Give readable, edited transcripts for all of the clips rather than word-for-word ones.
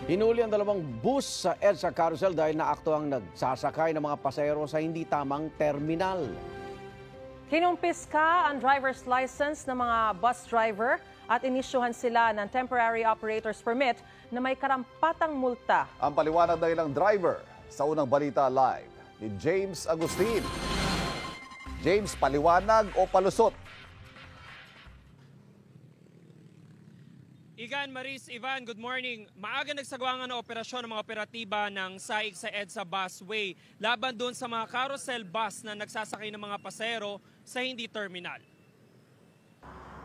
Hinuli ang dalawang bus sa EDSA Carousel dahil naakto ang nagsasakay ng mga pasahero sa hindi tamang terminal. Kinumpiska ang driver's license ng mga bus driver at inisyuhan sila ng temporary operator's permit na may karampatang multa. Ang paliwanag ng ilang driver sa unang balita live ni James Agustin. James, paliwanag o palusot? Igan, Maris, Ivan, good morning. Maaga nagsagawa ng operasyon ng mga operatiba ng SAIC sa EDSA Busway laban doon sa mga carousel bus na nagsasakay ng mga pasahero sa hindi terminal.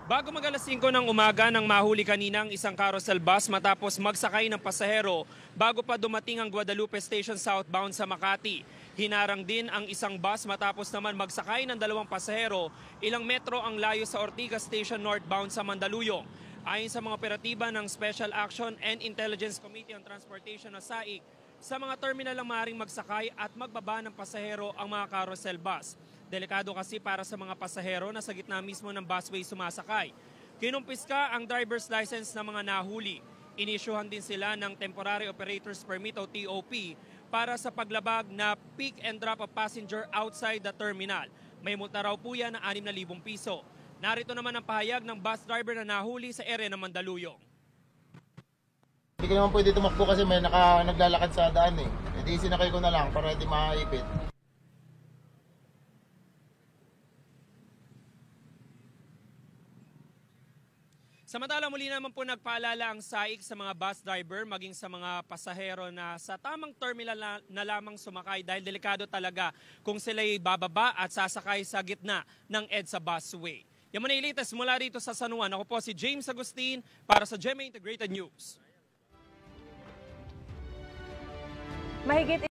Bago mag alas 5 ng umaga nang mahuli kanina ang isang carousel bus matapos magsakay ng pasahero bago pa dumating ang Guadalupe Station southbound sa Makati. Hinarang din ang isang bus matapos naman magsakay ng dalawang pasahero, ilang metro ang layo sa Ortigas Station northbound sa Mandaluyong. Ayon sa mga operatiba ng Special Action and Intelligence Committee on Transportation o SAIC, sa mga terminal lang maaaring magsakay at magbaba ng pasahero ang mga carousel bus. Delikado kasi para sa mga pasahero na sa gitna mismo ng busway sumasakay. Kinumpiska ang driver's license ng mga nahuli. Inisyuhan din sila ng Temporary Operator's Permit o TOP para sa paglabag na pick and drop of passenger outside the terminal. May multa raw po yan ng 6,000 piso. Narito naman ang pahayag ng bus driver na nahuli sa area ng Mandaluyong. Hindi ko naman pwede tumakbo kasi may naglalakad sa daan eh. E di sinakay ko na lang para hindi makaipit. Samantala muli naman po nagpaalala ang SAIC sa mga bus driver maging sa mga pasahero na sa tamang terminal na lamang sumakay dahil delikado talaga kung sila'y bababa at sasakay sa gitna ng EDSA Busway. Yan muna yung latest mula rito sa San Juan. Ako po si James Agustin para sa GMA Integrated News. Mahigit